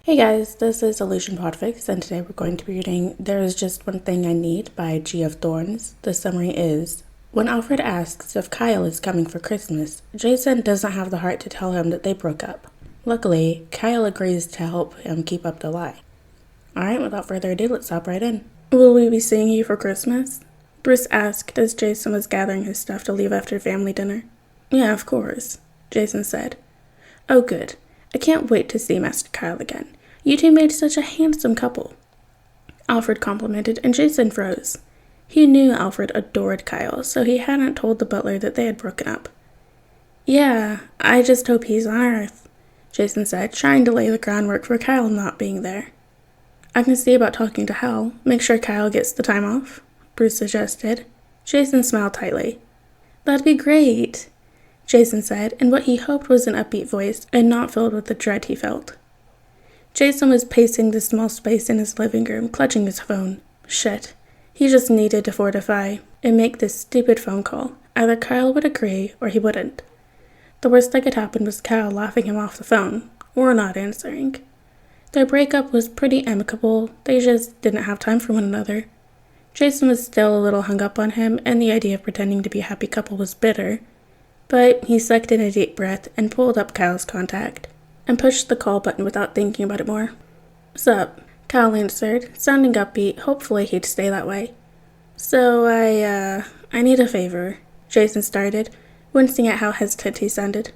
Hey guys, this is PODFIC, and today we're going to be reading There Is Just One Thing I Need by G. of Thorns. The summary is, when Alfred asks if Kyle is coming for Christmas, Jason doesn't have the heart to tell him that they broke up. Luckily, Kyle agrees to help him keep up the lie. Alright, without further ado, let's hop right in. Will we be seeing you for Christmas? Bruce asked as Jason was gathering his stuff to leave after family dinner. Yeah, of course, Jason said. Oh good, I can't wait to see Master Kyle again. You two made such a handsome couple. Alfred complimented, and Jason froze. He knew Alfred adored Kyle, so he hadn't told the butler that they had broken up. Yeah, I just hope he's on Earth, Jason said, trying to lay the groundwork for Kyle not being there. I can see about talking to Hal. Make sure Kyle gets the time off, Bruce suggested. Jason smiled tightly. That'd be great, Jason said, in what he hoped was an upbeat voice and not filled with the dread he felt. Jason was pacing the small space in his living room, clutching his phone. Shit. He just needed to fortify and make this stupid phone call. Either Kyle would agree or he wouldn't. The worst that could happen was Kyle laughing him off the phone, or not answering. Their breakup was pretty amicable, they just didn't have time for one another. Jason was still a little hung up on him, and the idea of pretending to be a happy couple was bitter. But he sucked in a deep breath and pulled up Kyle's contact, and pushed the call button without thinking about it more. Sup? Kyle answered, sounding upbeat. Hopefully he'd stay that way. So I need a favor, Jason started, wincing at how hesitant he sounded.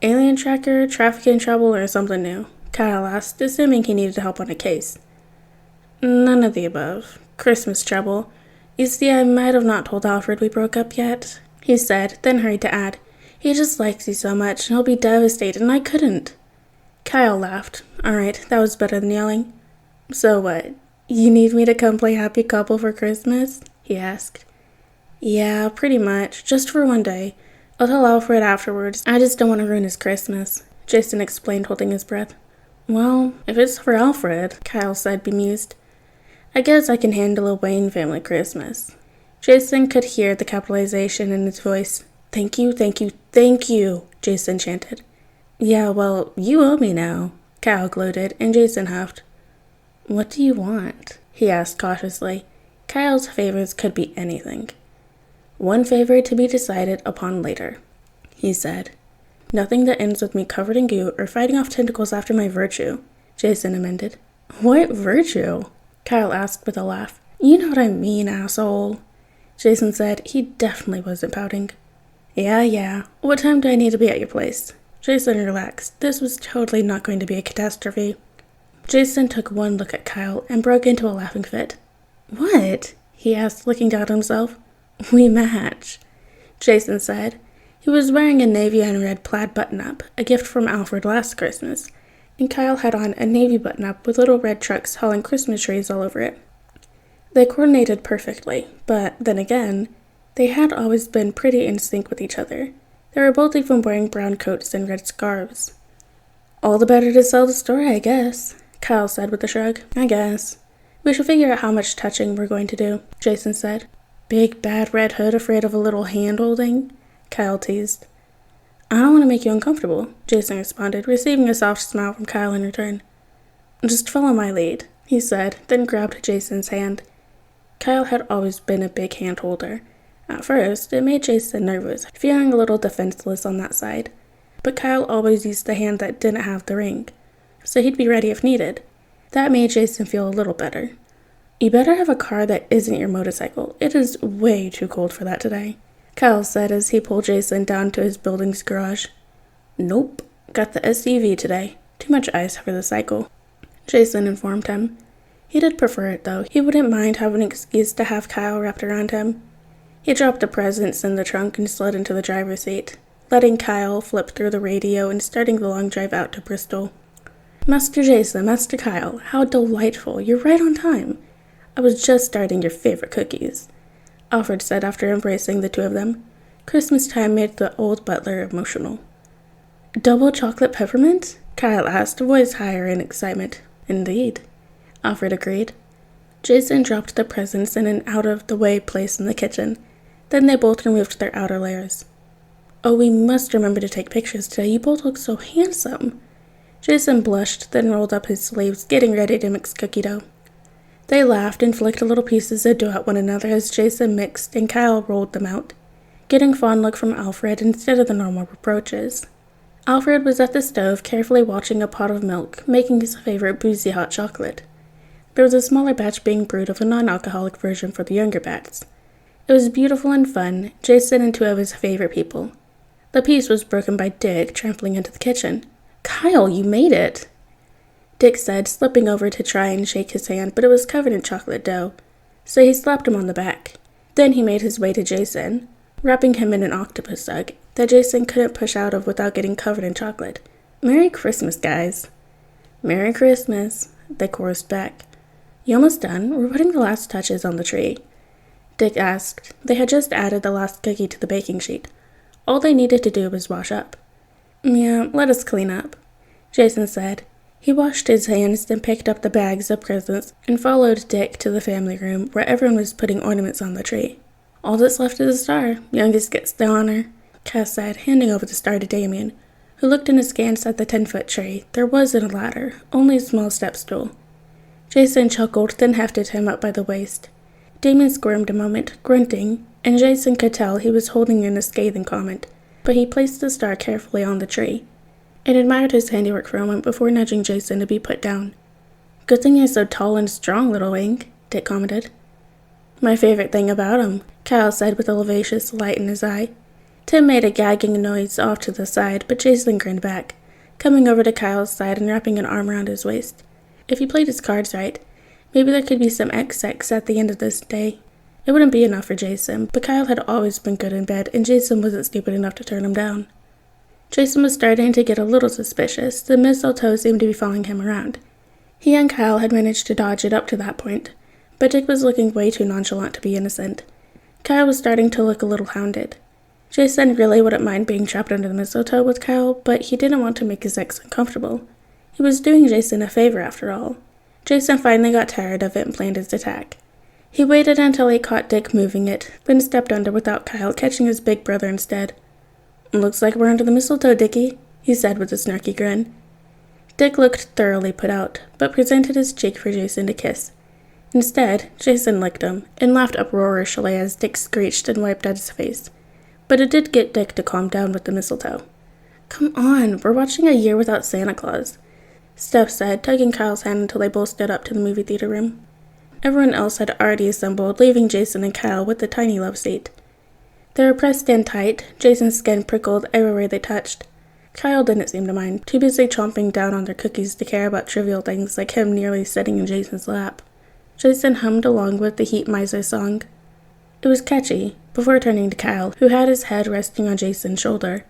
Alien tracker, trafficking trouble, or something new? Kyle asked, assuming he needed help on a case. None of the above. Christmas trouble. You see, I might have not told Alfred we broke up yet, he said, then hurried to add, he just likes you so much, and he'll be devastated, and I couldn't. Kyle laughed. Alright, that was better than yelling. So what? You need me to come play happy couple for Christmas? He asked. Yeah, pretty much. Just for one day. I'll tell Alfred afterwards. I just don't want to ruin his Christmas, Jason explained, holding his breath. Well, if it's for Alfred, Kyle said, bemused, I guess I can handle a Wayne family Christmas. Jason could hear the capitalization in his voice. Thank you, thank you, thank you, Jason chanted. Yeah, well, you owe me now, Kyle gloated, and Jason huffed. What do you want? He asked cautiously. Kyle's favors could be anything. One favor to be decided upon later, he said. Nothing that ends with me covered in goo or fighting off tentacles after my virtue, Jason amended. What virtue? Kyle asked with a laugh. You know what I mean, asshole, Jason said. He definitely wasn't pouting. Yeah. What time do I need to be at your place? Jason relaxed. This was totally not going to be a catastrophe. Jason took one look at Kyle and broke into a laughing fit. What? He asked, looking down at himself. We match, Jason said. He was wearing a navy and red plaid button-up, a gift from Alfred last Christmas, and Kyle had on a navy button-up with little red trucks hauling Christmas trees all over it. They coordinated perfectly, but then again, they had always been pretty in sync with each other. They were both even wearing brown coats and red scarves. All the better to sell the story, I guess, Kyle said with a shrug. I guess. We should figure out how much touching we're going to do, Jason said. Big bad Red Hood afraid of a little hand-holding? Kyle teased. I don't want to make you uncomfortable, Jason responded, receiving a soft smile from Kyle in return. Just follow my lead, he said, then grabbed Jason's hand. Kyle had always been a big hand-holder. At first, it made Jason nervous, feeling a little defenseless on that side. But Kyle always used the hand that didn't have the ring, so he'd be ready if needed. That made Jason feel a little better. You better have a car that isn't your motorcycle. It is way too cold for that today, Kyle said as he pulled Jason down to his building's garage. Nope, got the SUV today. Too much ice for the cycle, Jason informed him. He did prefer it, though. He wouldn't mind having an excuse to have Kyle wrapped around him. He dropped the presents in the trunk and slid into the driver's seat, letting Kyle flip through the radio and starting the long drive out to Bristol. Master Jason, Master Kyle, how delightful. You're right on time. I was just starting your favorite cookies, Alfred said after embracing the two of them. Christmas time made the old butler emotional. Double chocolate peppermint? Kyle asked, voice higher in excitement. Indeed, Alfred agreed. Jason dropped the presents in an out-of-the-way place in the kitchen. Then they both removed their outer layers. Oh, we must remember to take pictures today. You both look so handsome, Jason blushed, then rolled up his sleeves, getting ready to mix cookie dough. They laughed and flicked little pieces of dough at one another as Jason mixed and Kyle rolled them out, getting a fond look from Alfred instead of the normal reproaches. Alfred was at the stove, carefully watching a pot of milk, making his favorite boozy hot chocolate. There was a smaller batch being brewed of a non-alcoholic version for the younger bats. It was beautiful and fun, Jason and two of his favorite people. The peace was broken by Dick trampling into the kitchen. "Kyle, you made it!" Dick said, slipping over to try and shake his hand, but it was covered in chocolate dough, so he slapped him on the back. Then he made his way to Jason, wrapping him in an octopus hug that Jason couldn't push out of without getting covered in chocolate. "Merry Christmas, guys." "Merry Christmas," they chorused back. "You almost done? We're putting the last touches on the tree," Dick asked. They had just added the last cookie to the baking sheet. All they needed to do was wash up. "Yeah, let us clean up," Jason said. He washed his hands, then picked up the bags of presents and followed Dick to the family room where everyone was putting ornaments on the tree. "All that's left is a star. Youngest gets the honor," Cass said, handing over the star to Damien, who looked in askance at the 10-foot tree. There wasn't a ladder, only a small step stool. Jason chuckled, then hefted him up by the waist. Damien squirmed a moment, grunting, and Jason could tell he was holding in a scathing comment, but he placed the star carefully on the tree and admired his handiwork for a moment before nudging Jason to be put down. "Good thing you're so tall and strong, little Wink," Dick commented. "My favorite thing about him," Kyle said with a vivacious light in his eye. Tim made a gagging noise off to the side, but Jason grinned back, coming over to Kyle's side and wrapping an arm around his waist. If he played his cards right, maybe there could be some sex at the end of this day. It wouldn't be enough for Jason, but Kyle had always been good in bed, and Jason wasn't stupid enough to turn him down. Jason was starting to get a little suspicious. The mistletoe seemed to be following him around. He and Kyle had managed to dodge it up to that point, but Dick was looking way too nonchalant to be innocent. Kyle was starting to look a little hounded. Jason really wouldn't mind being trapped under the mistletoe with Kyle, but he didn't want to make his ex uncomfortable. He was doing Jason a favor after all. Jason finally got tired of it and planned his attack. He waited until he caught Dick moving it, then stepped under without Kyle catching his big brother instead. "Looks like we're under the mistletoe, Dickie," he said with a snarky grin. Dick looked thoroughly put out, but presented his cheek for Jason to kiss. Instead, Jason licked him, and laughed uproariously as Dick screeched and wiped at his face. But it did get Dick to calm down with the mistletoe. "Come on, we're watching A Year Without Santa Claus," Steph said, tugging Kyle's hand until they both stood up to the movie theater room. Everyone else had already assembled, leaving Jason and Kyle with the tiny love seat. They were pressed in tight. Jason's skin prickled everywhere they touched. Kyle didn't seem to mind, too busy chomping down on their cookies to care about trivial things like him nearly sitting in Jason's lap. Jason hummed along with the Heat Miser song. It was catchy, before turning to Kyle, who had his head resting on Jason's shoulder.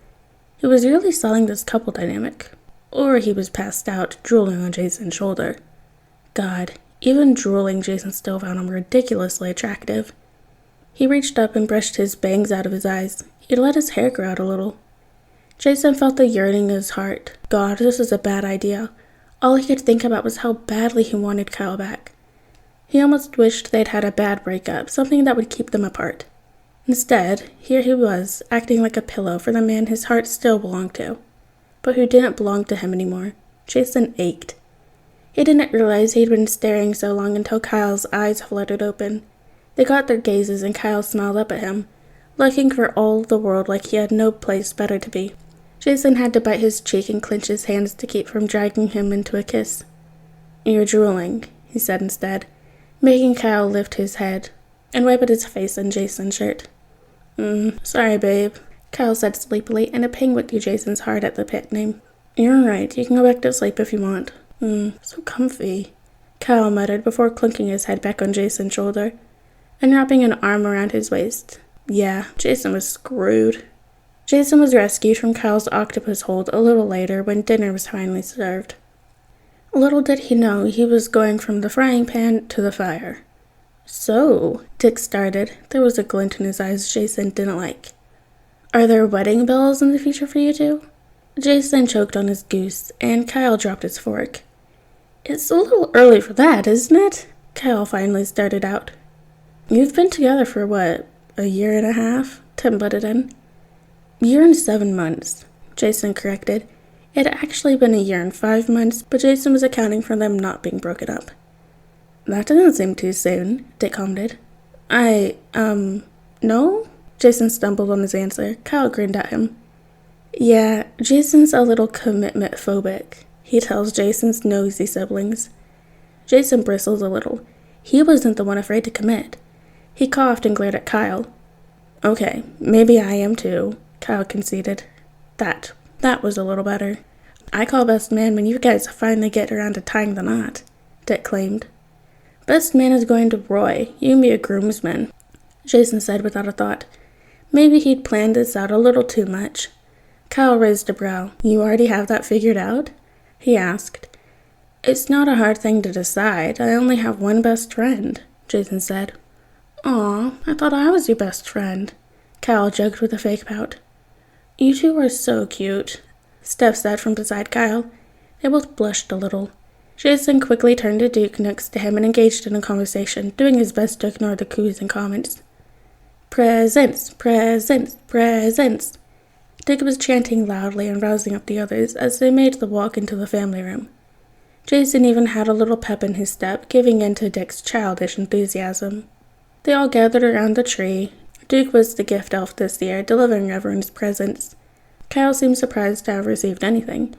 He was really selling this couple dynamic. Or he was passed out, drooling on Jason's shoulder. God, even drooling, Jason still found him ridiculously attractive. He reached up and brushed his bangs out of his eyes. He'd let his hair grow out a little. Jason felt the yearning in his heart. God, this was a bad idea. All he could think about was how badly he wanted Kyle back. He almost wished they'd had a bad breakup, something that would keep them apart. Instead, here he was, acting like a pillow for the man his heart still belonged to, but who didn't belong to him anymore. Jason ached. He didn't realize he'd been staring so long until Kyle's eyes fluttered open. They got their gazes and Kyle smiled up at him, looking for all the world like he had no place better to be. Jason had to bite his cheek and clench his hands to keep from dragging him into a kiss. "You're drooling," he said instead, making Kyle lift his head and wipe at his face in Jason's shirt. Sorry, babe," Kyle said sleepily, and a pang went through Jason's heart at the pet name. "You're right, you can go back to sleep if you want." So comfy," Kyle muttered before clunking his head back on Jason's shoulder and wrapping an arm around his waist. Yeah, Jason was screwed. Jason was rescued from Kyle's octopus hold a little later when dinner was finally served. Little did he know he was going from the frying pan to the fire. "So," Dick started. There was a glint in his eyes Jason didn't like. "Are there wedding bells in the future for you two?" Jason choked on his goose, and Kyle dropped his fork. "It's a little early for that, isn't it?" Kyle finally started out. "You've been together for what, a year and a half?" Tim butted in. "Year and 7 months," Jason corrected, It had actually been a year and 5 months, but Jason was accounting for them not being broken up. That doesn't seem too soon, Dick commented. No? Jason stumbled on his answer. Kyle grinned at him. Yeah, Jason's a little commitment phobic, he tells Jason's nosy siblings. Jason bristles a little. He wasn't the one afraid to commit. He coughed and glared at Kyle. Okay, maybe I am too, Kyle conceded. That was a little better. I call best man when you guys finally get around to tying the knot, Dick claimed. Best man is going to Roy. You can be a groomsman, Jason said without a thought. Maybe he'd planned this out a little too much. Kyle raised a brow. You already have that figured out? He asked. It's not a hard thing to decide. I only have one best friend, Jason said. Aw, I thought I was your best friend, Kyle joked with a fake pout. You two are so cute, Steph said from beside Kyle. They both blushed a little. Jason quickly turned to Duke next to him and engaged in a conversation, doing his best to ignore the coos and comments. Presents, presents, presents. Dick was chanting loudly and rousing up the others as they made the walk into the family room. Jason even had a little pep in his step, giving in to Dick's childish enthusiasm. They all gathered around the tree. Duke was the gift elf this year, delivering everyone's presents. Kyle seemed surprised to have received anything.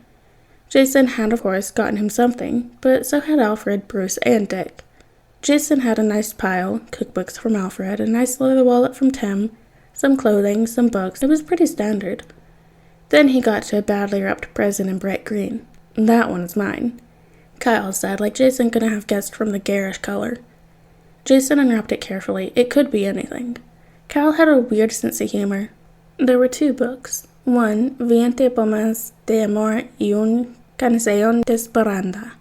Jason had, of course, gotten him something, but so had Alfred, Bruce, and Dick. Jason had a nice pile, cookbooks from Alfred, a nice leather wallet from Tim, some clothing, some books. It was pretty standard. Then he got to a badly wrapped present in bright green. That one's mine, Kyle said, like Jason couldn't have guessed from the garish color. Jason unwrapped it carefully. It could be anything. Kyle had a weird sense of humor. There were 2 books. One, 20 poemas de amor y un canción de esperanza,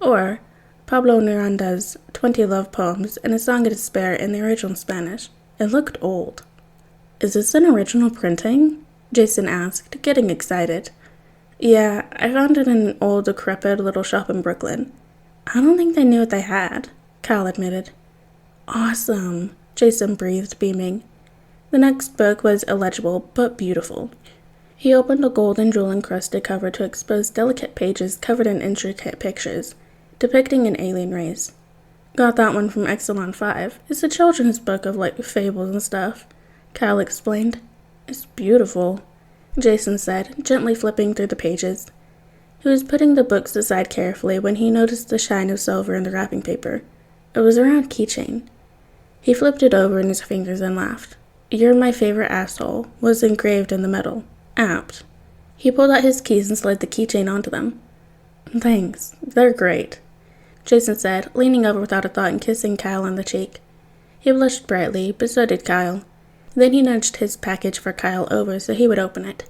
or Pablo Neruda's 20 love poems and a song of despair in the original Spanish. It looked old. Is this an original printing? Jason asked, getting excited. Yeah, I found it in an old, decrepit little shop in Brooklyn. I don't think they knew what they had, Kyle admitted. Awesome, Jason breathed, beaming. The next book was illegible, but beautiful. He opened a gold and jewel-encrusted cover to expose delicate pages covered in intricate pictures, depicting an alien race. Got that one from Exelon 5. It's a children's book of, fables and stuff, Kyle explained. It's beautiful, Jason said, gently flipping through the pages. He was putting the books aside carefully when he noticed the shine of silver in the wrapping paper. It was a round keychain. He flipped it over in his fingers and laughed. You're my favorite asshole was engraved in the metal. Apt. He pulled out his keys and slid the keychain onto them. Thanks. They're great, Jason said, leaning over without a thought and kissing Kyle on the cheek. He blushed brightly, but so did Kyle. Then he nudged his package for Kyle over so he would open it.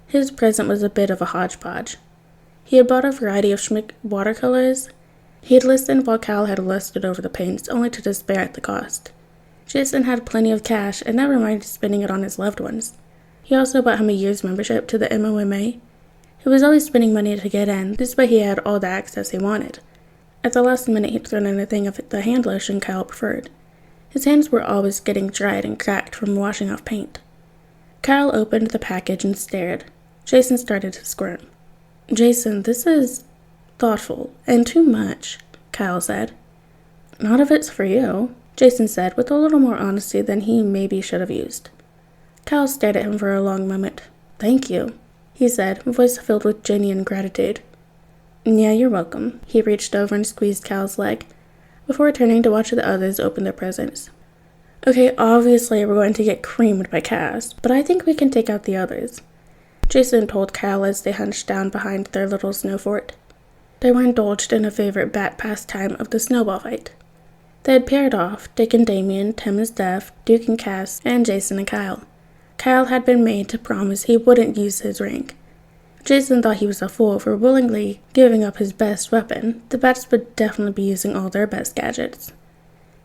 His present was a bit of a hodgepodge. He had bought a variety of Schmick watercolors. He had listened while Kyle had lusted over the paints, only to despair at the cost. Jason had plenty of cash and never minded spending it on his loved ones. He also bought him a year's membership to the MOMA. He was always spending money to get in, despite he had all the access he wanted. At the last minute, he'd thrown in a thing of the hand lotion Kyle preferred. His hands were always getting dried and cracked from washing off paint. Kyle opened the package and stared. Jason started to squirm. Jason, this is thoughtful and too much, Kyle said. Not if it's for you, Jason said with a little more honesty than he maybe should have used. Kyle stared at him for a long moment. Thank you, he said, voice filled with genuine gratitude. Yeah, you're welcome. He reached over and squeezed Kyle's leg, before turning to watch the others open their presents. Okay, obviously we're going to get creamed by Cass, but I think we can take out the others, Jason told Kyle as they hunched down behind their little snow fort. They were indulged in a favorite bat pastime of the snowball fight. They had paired off, Dick and Damien, Tim and Steph, Duke and Cass, and Jason and Kyle. Kyle had been made to promise he wouldn't use his ring. Jason thought he was a fool for willingly giving up his best weapon. The bats would definitely be using all their best gadgets.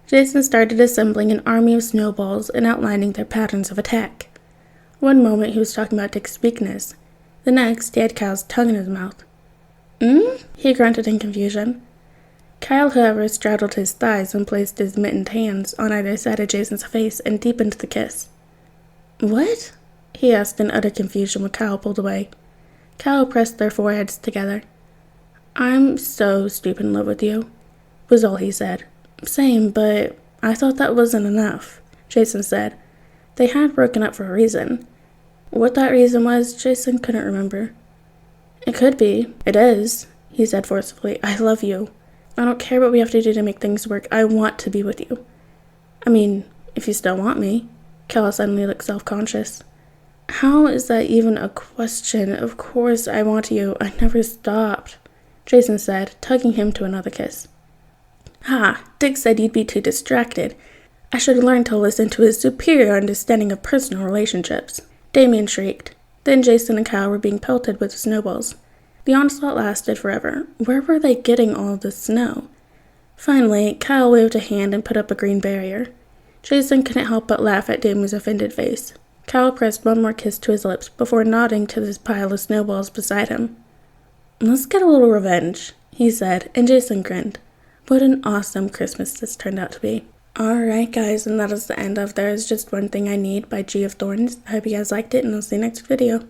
Jason started assembling an army of snowballs and outlining their patterns of attack. One moment he was talking about Dick's weakness. The next, he had Kyle's tongue in his mouth. He grunted in confusion. Kyle, however, straddled his thighs and placed his mittened hands on either side of Jason's face and deepened the kiss. What? He asked in utter confusion when Kyle pulled away. Kyle pressed their foreheads together. "I'm so stupid in love with you," was all he said. "Same, but I thought that wasn't enough," Jason said. They had broken up for a reason. What that reason was, Jason couldn't remember. "It could be. It is," he said forcefully. "I love you. I don't care what we have to do to make things work. I want to be with you." "I mean, if you still want me." Kyle suddenly looked self-conscious. "How is that even a question? Of course I want you. I never stopped," Jason said, tugging him to another kiss. "Ha! Dick said you'd be too distracted. I should have learned to listen to his superior understanding of personal relationships," Damien shrieked. Then Jason and Kyle were being pelted with snowballs. The onslaught lasted forever. Where were they getting all this snow? Finally, Kyle waved a hand and put up a green barrier. Jason couldn't help but laugh at Damien's offended face. Kyle pressed one more kiss to his lips before nodding to this pile of snowballs beside him. "Let's get a little revenge," he said, and Jason grinned. What an awesome Christmas this turned out to be. Alright guys, and that is the end of There Is Just One Thing I Need by G of Thorns. I hope you guys liked it, and I'll see you next video.